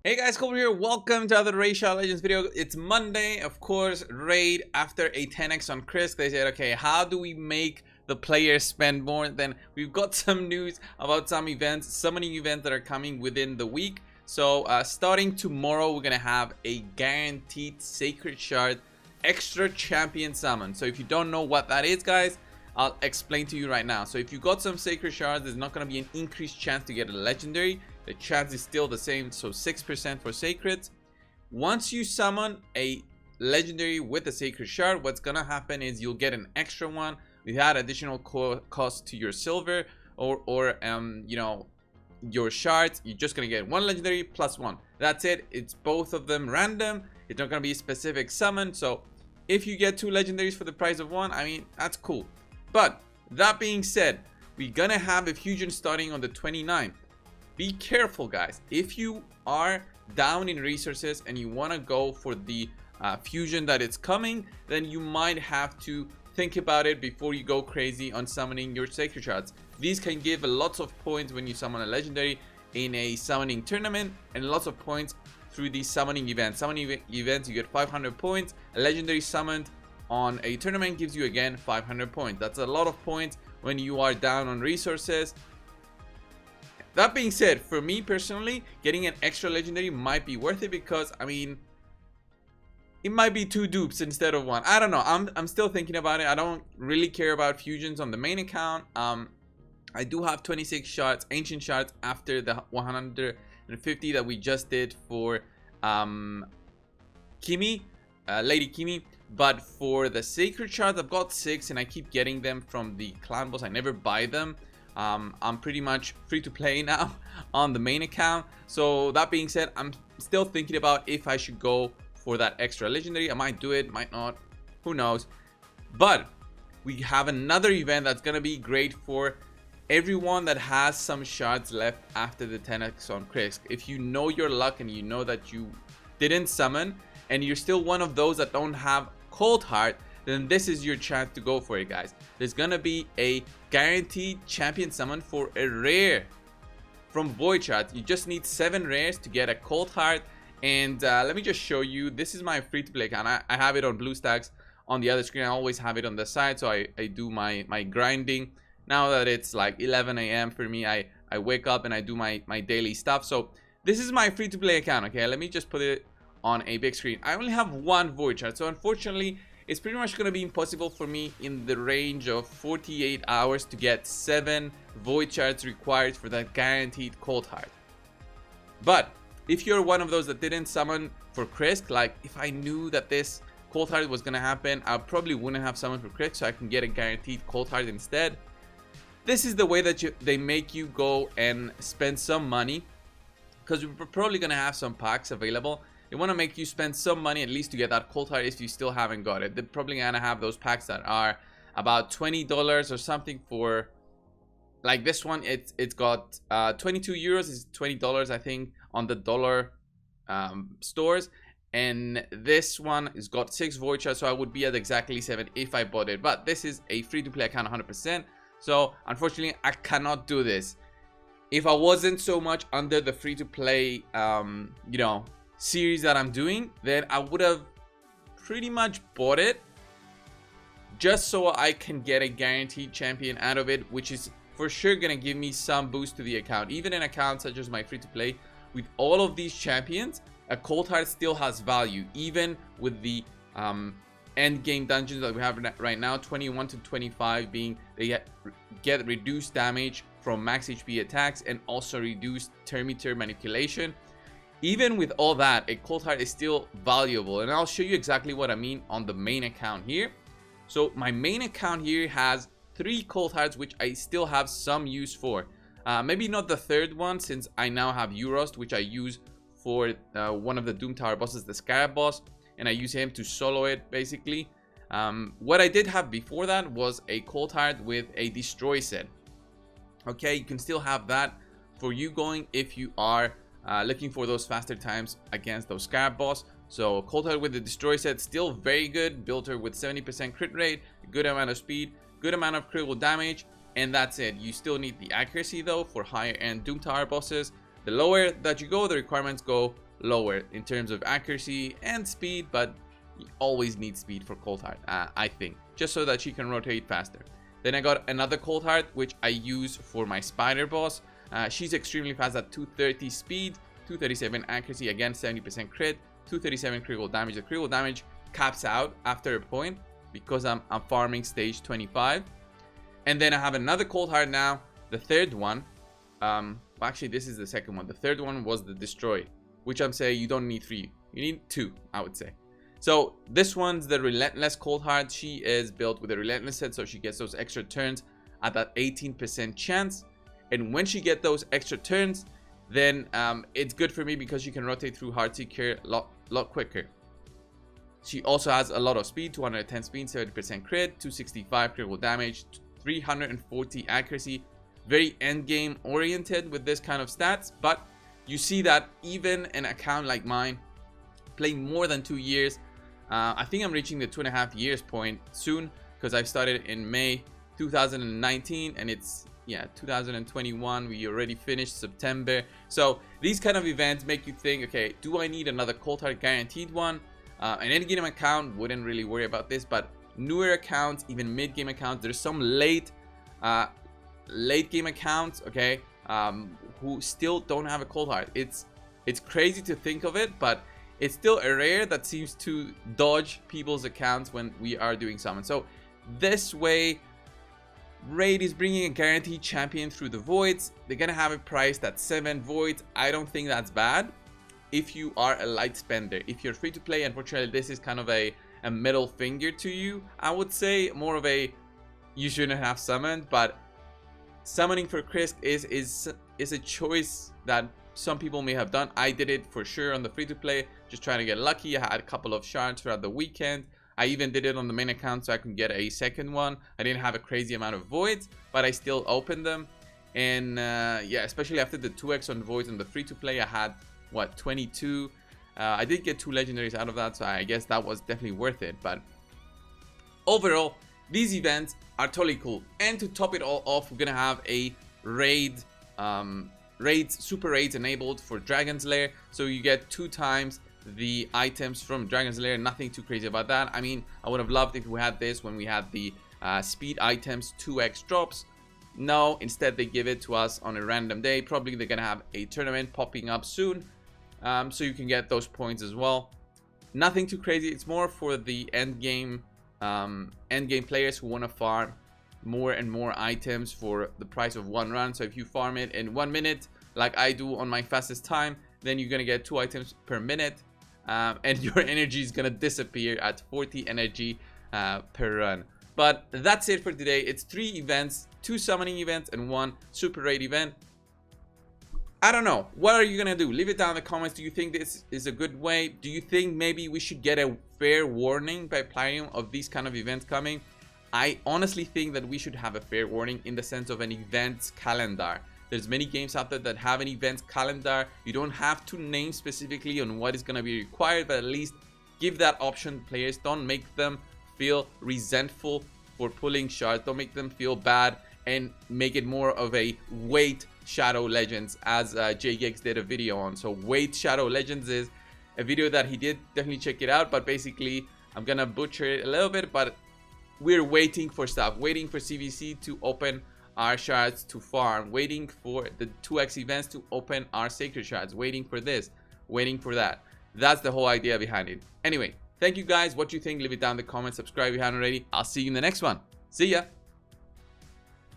Hey guys, Coldheart here. Welcome to another Referrals Legends video. It's Monday, of course, raid after a 10x on Chris. They said, okay, how do we make the players spend more? Then we've got some news about some events, summoning events that are coming within the week. So starting tomorrow, we're gonna have a guaranteed Sacred Shard extra champion summon. So if you don't know what that is, guys, I'll explain to you right now. So if you got some Sacred Shards, there's not going to be an increased chance to get a legendary. The chance is still the same, so 6% for sacreds. Once you summon a legendary with a Sacred Shard, what's going to happen is you'll get an extra one without additional cost to your silver or you know, your shards. You're just going to get one legendary plus one. That's it. It's both of them random. It's not going to be a specific summon. So if you get two legendaries for the price of one, I mean, that's cool. But that being said, we're gonna have a fusion starting on the 29th. Be careful, guys. If you are down in resources and you want to go for the fusion that it's coming, then you might have to think about it before you go crazy on summoning your Sacred Shards. These can give lots of points when you summon a legendary in a summoning tournament, and lots of points through these summoning events. Summoning events, you get 500 points. A legendary summoned on a tournament gives you again 500 points. That's a lot of points when you are down on resources. That being said, for me personally, getting an extra legendary might be worth it because, I mean, it might be two dupes instead of one. I don't know. I'm still thinking about it. I don't really care about fusions on the main account. I do have 26 shards, ancient shards, after the 150 that we just did for Kimi, Lady Kimi. But for the Sacred Shards, I've got 6 and I keep getting them from the clan boss. I never buy them. I'm pretty much free to play now on the main account. So that being said, I'm still thinking about if I should go for that extra legendary. I might do it, might not, who knows. But we have another event that's gonna be great for everyone that has some shards left after the 10x on Chris. If you know your luck and you know that you didn't summon and you're still one of those that don't have Coldheart, then this is your chance to go for it, guys. There's gonna be a guaranteed champion summon for a rare from Void Shards. You just need 7 rares to get a Coldheart. And let me just show you. This is my free-to-play account. I have it on BlueStacks on the other screen. I always have it on the side, so I do my grinding. Now that it's like 11 a.m. for me, I wake up and I do my daily stuff. So this is my free-to-play account. Okay, let me just put it on a big screen. I only have one Void Shard, so unfortunately it's pretty much going to be impossible for me in the range of 48 hours to get 7 Void Shards required for that guaranteed Coldheart. But if you're one of those that didn't summon for Krisk, like if I knew that this Coldheart was going to happen, I probably wouldn't have summoned for Krisk, so I can get a guaranteed Coldheart instead. This is the way that they make you go and spend some money, because we're probably going to have some packs available. They want to make you spend some money at least to get that Coldheart if you still haven't got it. They're probably going to have those packs that are about $20 or something for, like this one, it's got 22 euros, it's $20 I think on the dollar stores. And this one has got 6 Void Shards, so I would be at exactly 7 if I bought it. But this is a free-to-play account 100%. So unfortunately, I cannot do this. If I wasn't so much under the free-to-play, you know, series that I'm doing, then I would have pretty much bought it just so I can get a guaranteed champion out of it, which is for sure gonna give me some boost to the account. Even in accounts such as my free-to-play, with all of these champions, a Coldheart still has value, even with the end game dungeons that we have right now, 21 to 25 being they get reduced damage from max HP attacks and also reduced meter manipulation. Even with all that, a Coldheart is still valuable, and I'll show you exactly what I mean on the main account here. So my main account here has 3 Coldhearts, which I still have some use for. Maybe not the third one, since I now have Eurost, which I use for one of the Doom Tower bosses, the Scarab boss, and I use him to solo it basically. What I did have before that was a Coldheart with a Destroy set. Okay, you can still have that for you going if you are looking for those faster times against those Scarab boss. So Coldheart with the Destroy set, still very good. Built her with 70% crit rate, good amount of speed, good amount of critical damage, and that's it. You still need the accuracy though for higher end Doom Tower bosses. The lower that you go, the requirements go lower in terms of accuracy and speed, but you always need speed for Coldheart, I think, just so that she can rotate faster. Then I got another Coldheart, which I use for my spider boss. She's extremely fast at 230 speed, 237 accuracy, again 70% crit, 237 critical damage. The critical damage caps out after a point because I'm farming stage 25. And then I have another Coldheart now, the third one. Well, actually, this is the second one. The third one was the Destroy, which I'm saying you don't need 3. You need 2, I would say. So this one's the Relentless Coldheart. She is built with a Relentless set, so she gets those extra turns at that 18% chance. And when she gets those extra turns, then it's good for me because she can rotate through Heartseeker a lot quicker. She also has a lot of speed, 210 speed, 70% crit, 265 critical damage, 340 accuracy. Very endgame oriented with this kind of stats, but you see that even an account like mine, playing more than 2 years, I think I'm reaching the 2.5 years point soon because I started in May 2019 and it's 2021. We already finished September. So these kind of events make you think, okay, do I need another Coldheart guaranteed one? An endgame account wouldn't really worry about this, but newer accounts, even mid-game accounts, there's some late game accounts, okay, who still don't have a Coldheart. It's crazy to think of it, but it's still a rare that seems to dodge people's accounts when we are doing summon. So this way, Raid is bringing a guaranteed champion through the voids. They're gonna have it priced at 7 voids. I don't think that's bad if you are a light spender. If you're free to play, unfortunately this is kind of a middle finger to you. I would say more of a you shouldn't have summoned, but summoning for Krisk is a choice that some people may have done. I did it for sure on the free to play, just trying to get lucky. I had a couple of shards throughout the weekend. I even did it on the main account so I can get a second one. I didn't have a crazy amount of voids, but I still opened them. And yeah, especially after the 2x on voids on the free to play, I had what, 22. I did get 2 legendaries out of that, so I guess that was definitely worth it. But overall, these events are totally cool. And to top it all off, we're gonna have a raid, super raids enabled for Dragon's Lair, so you get 2 times the items from Dragon's Lair. Nothing too crazy about that. I mean, I would have loved if we had this when we had the speed items 2x drops. No, instead they give it to us on a random day. Probably they're gonna have a tournament popping up soon, so you can get those points as well. Nothing too crazy. It's more for the end game players who want to farm more and more items for the price of 1 run. So if you farm it in 1 minute like I do on my fastest time, then you're gonna get 2 items per minute, and your energy is gonna disappear at 40 energy per run. But that's it for today. It's 3 events, 2 summoning events and 1 super raid event. I don't know, what are you gonna do? Leave it down in the comments. Do you think this is a good way? Do you think maybe we should get a fair warning by Plarium of these kind of events coming? I honestly think that we should have a fair warning in the sense of an events calendar. There's many games out there that have an events calendar. You don't have to name specifically on what is going to be required, but at least give that option to players. Don't make them feel resentful for pulling shards. Don't make them feel bad, and make it more of a wait Shadow Legends, as JGX did a video on. So wait Shadow Legends is a video that he did. Definitely check it out, but basically I'm gonna butcher it a little bit, but we're waiting for stuff, waiting for CVC to open our shards to farm, waiting for the 2x events to open our sacred shards, waiting for this, waiting for that. That's the whole idea behind it. Anyway, thank you guys. What do you think? Leave it down in the comments. Subscribe if you haven't already. I'll see you in the next one. See ya.